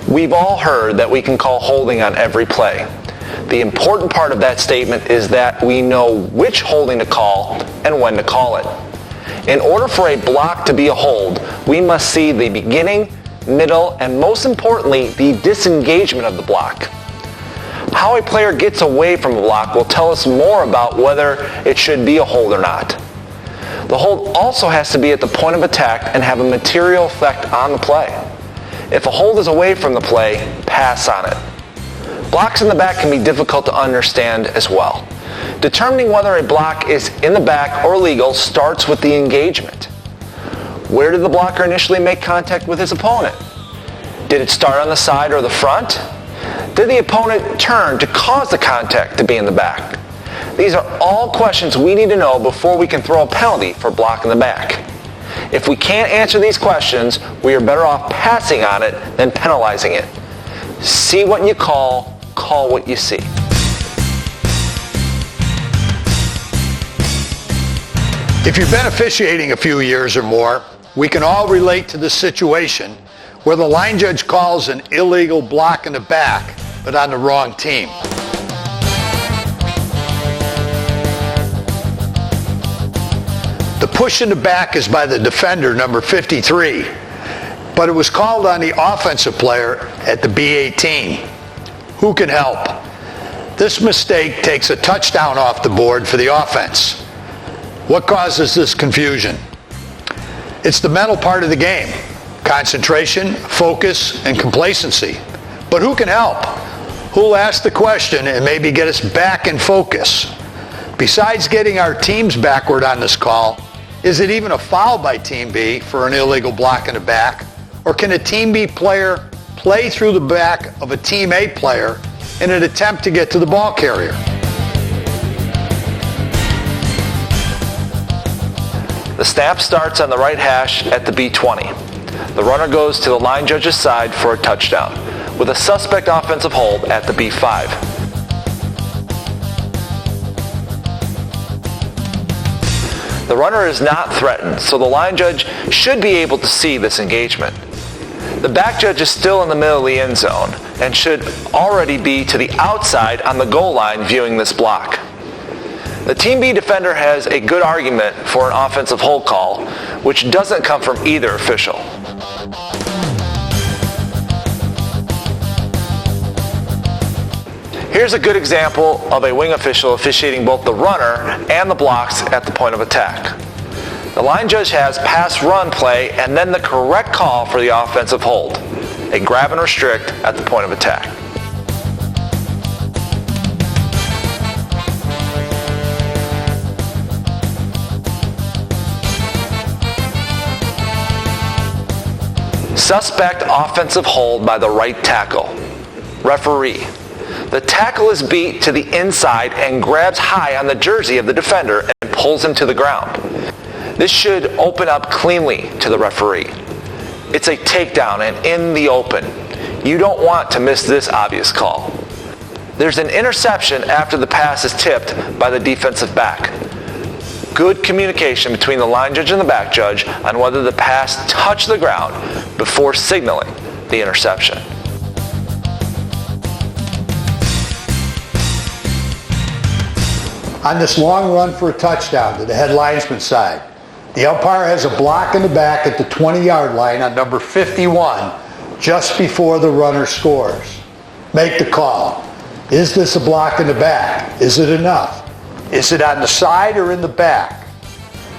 We've all heard that we can call holding on every play. The important part of that statement is that we know which holding to call and when to call it. In order for a block to be a hold, we must see the beginning, middle, and most importantly, the disengagement of the block. How a player gets away from a block will tell us more about whether it should be a hold or not. The hold also has to be at the point of attack and have a material effect on the play. If a hold is away from the play, pass on it. Blocks in the back can be difficult to understand as well. Determining whether a block is in the back or legal starts with the engagement. Where did the blocker initially make contact with his opponent? Did it start on the side or the front? Did the opponent turn to cause the contact to be in the back? These are all questions we need to know before we can throw a penalty for block in the back. If we can't answer these questions, we are better off passing on it than penalizing it. See what you call what you see. If you've been officiating a few years or more, we can all relate to the situation where the line judge calls an illegal block in the back, but on the wrong team. The push in the back is by the defender, number 53, but it was called on the offensive player at the B18. Who can help? This mistake takes a touchdown off the board for the offense. What causes this confusion? It's the mental part of the game. Concentration, focus, and complacency. But who can help? Who'll ask the question and maybe get us back in focus? Besides getting our teams backward on this call, is it even a foul by Team B for an illegal block in the back? Or can a Team B player play through the back of a Team A player in an attempt to get to the ball carrier? The snap starts on the right hash at the B20. The runner goes to the line judge's side for a touchdown, with a suspect offensive hold at the B5. The runner is not threatened, so the line judge should be able to see this engagement. The back judge is still in the middle of the end zone and should already be to the outside on the goal line viewing this block. The Team B defender has a good argument for an offensive hold call, which doesn't come from either official. Here's a good example of a wing official officiating both the runner and the blocks at the point of attack. The line judge has pass-run play and then the correct call for the offensive hold, a grab and restrict at the point of attack. Suspect offensive hold by the right tackle. Referee. The tackle is beat to the inside and grabs high on the jersey of the defender and pulls him to the ground. This should open up cleanly to the referee. It's a takedown and in the open. You don't want to miss this obvious call. There's an interception after the pass is tipped by the defensive back. Good communication between the line judge and the back judge on whether the pass touched the ground before signaling the interception. On this long run for a touchdown to the head linesman's side, the umpire has a block in the back at the 20-yard line on number 51 just before the runner scores. Make the call. Is this a block in the back? Is it enough? Is it on the side or in the back?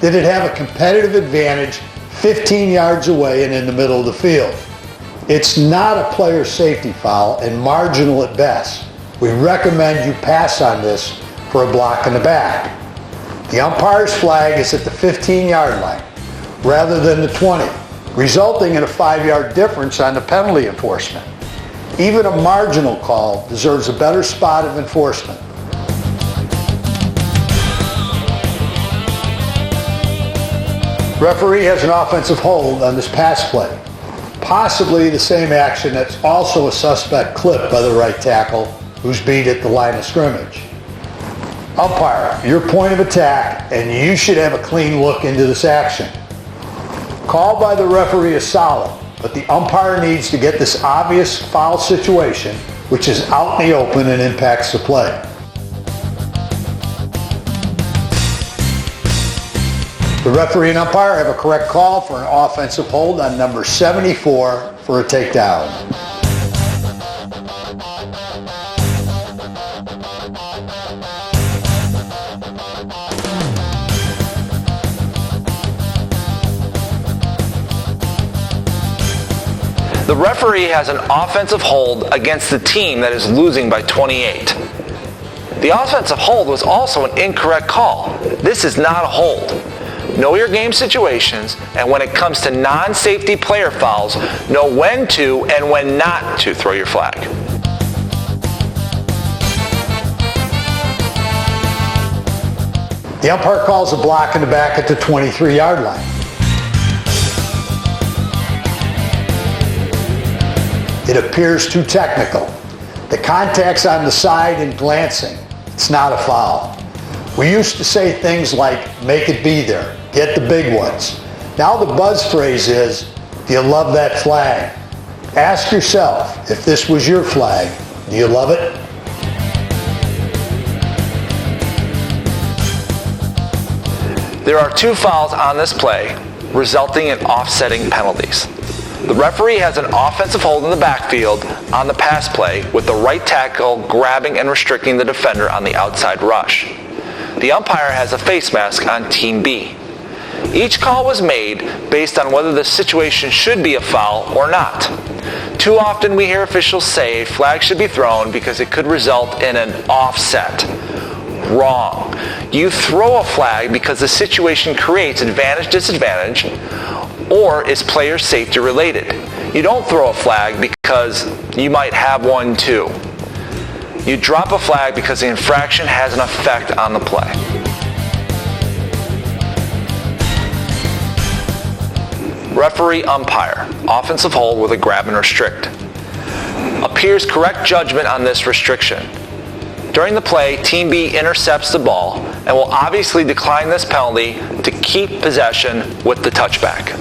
Did it have a competitive advantage 15 yards away and in the middle of the field? It's not a player safety foul and marginal at best. We recommend you pass on this for a block in the back. The umpire's flag is at the 15-yard line rather than the 20, resulting in a 5-yard difference on the penalty enforcement. Even a marginal call deserves a better spot of enforcement. Referee has an offensive hold on this pass play. Possibly the same action that's also a suspect clip by the right tackle who's beat at the line of scrimmage. Umpire, your point of attack, and you should have a clean look into this action. Call by the referee is solid, but the umpire needs to get this obvious foul situation, which is out in the open and impacts the play. The referee and umpire have a correct call for an offensive hold on number 74 for a takedown. The referee has an offensive hold against the team that is losing by 28. The offensive hold was also an incorrect call. This is not a hold. Know your game situations, and when it comes to non-safety player fouls, know when to and when not to throw your flag. The umpire calls a block in the back at the 23-yard line. It appears too technical. The contact's on the side and glancing. It's not a foul. We used to say things like, make it be there, get the big ones. Now the buzz phrase is, do you love that flag? Ask yourself, if this was your flag, do you love it? There are 2 fouls on this play, resulting in offsetting penalties. The referee has an offensive hold in the backfield on the pass play with the right tackle grabbing and restricting the defender on the outside rush. The umpire has a face mask on Team B. Each call was made based on whether the situation should be a foul or not. Too often we hear officials say a flag should be thrown because it could result in an offset. Wrong. You throw a flag because the situation creates advantage-disadvantage or is player safety related. You don't throw a flag because you might have one too. You drop a flag because the infraction has an effect on the play. Referee umpire, offensive hold with a grab and restrict. Appears correct judgment on this restriction. During the play, Team B intercepts the ball and will obviously decline this penalty to keep possession with the touchback.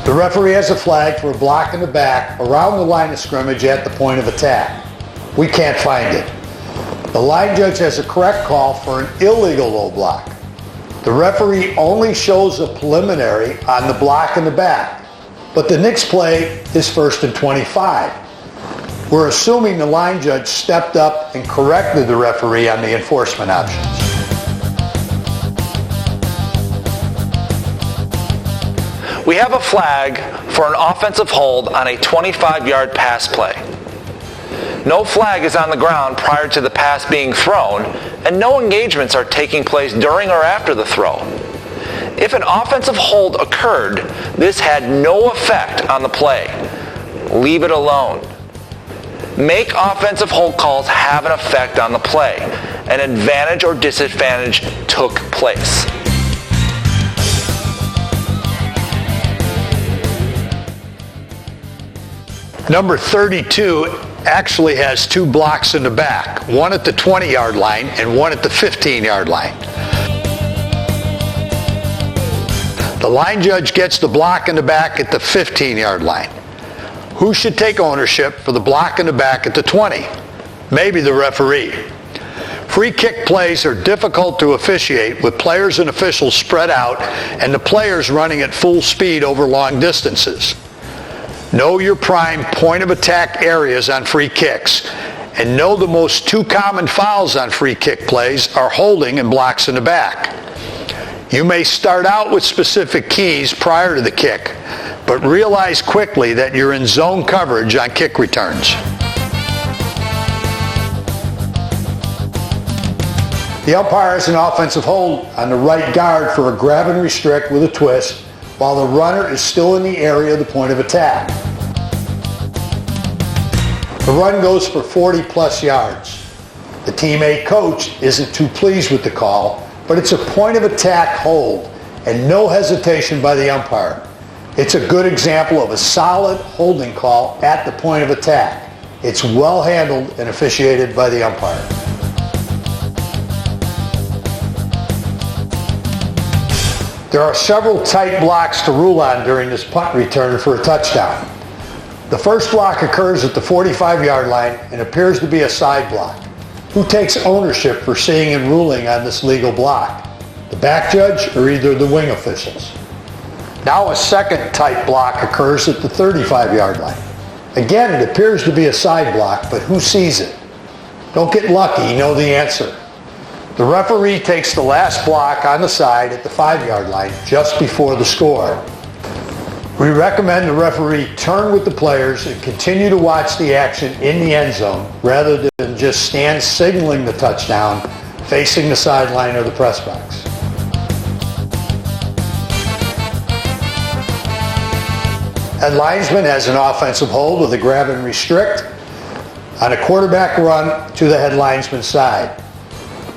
The referee has a flag for a block in the back around the line of scrimmage at the point of attack. We can't find it. The line judge has a correct call for an illegal low block. The referee only shows a preliminary on the block in the back, but the next play is 1st and 25. We're assuming the line judge stepped up and corrected the referee on the enforcement options. We have a flag for an offensive hold on a 25-yard pass play. No flag is on the ground prior to the pass being thrown, and no engagements are taking place during or after the throw. If an offensive hold occurred, this had no effect on the play. Leave it alone. Make offensive hold calls have an effect on the play. An advantage or disadvantage took place. Number 32 actually has 2 blocks in the back, one at the 20-yard line and one at the 15-yard line. The line judge gets the block in the back at the 15-yard line. Who should take ownership for the block in the back at the 20? Maybe the referee. Free kick plays are difficult to officiate with players and officials spread out and the players running at full speed over long distances. Know your prime point of attack areas on free kicks, and know the most 2 common fouls on free kick plays are holding and blocks in the back. You may start out with specific keys prior to the kick, but realize quickly that you're in zone coverage on kick returns. The umpire has an offensive hold on the right guard for a grab and restrict with a twist, while the runner is still in the area of the point of attack. The run goes for 40-plus yards. The Team A coach isn't too pleased with the call, but it's a point of attack hold and no hesitation by the umpire. It's a good example of a solid holding call at the point of attack. It's well handled and officiated by the umpire. There are several tight blocks to rule on during this punt return for a touchdown. The first block occurs at the 45-yard line and appears to be a side block. Who takes ownership for seeing and ruling on this legal block? The back judge or either the wing officials? Now a second tight block occurs at the 35-yard line. Again, it appears to be a side block, but who sees it? Don't get lucky, you know the answer. The referee takes the last block on the side at the 5-yard line just before the score. We recommend the referee turn with the players and continue to watch the action in the end zone rather than just stand signaling the touchdown facing the sideline or the press box. Head linesman has an offensive hold with a grab and restrict on a quarterback run to the head linesman's side.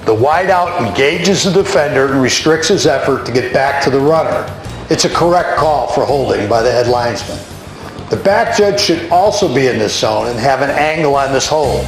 The wideout engages the defender and restricts his effort to get back to the runner. It's a correct call for holding by the head linesman. The back judge should also be in this zone and have an angle on this hold.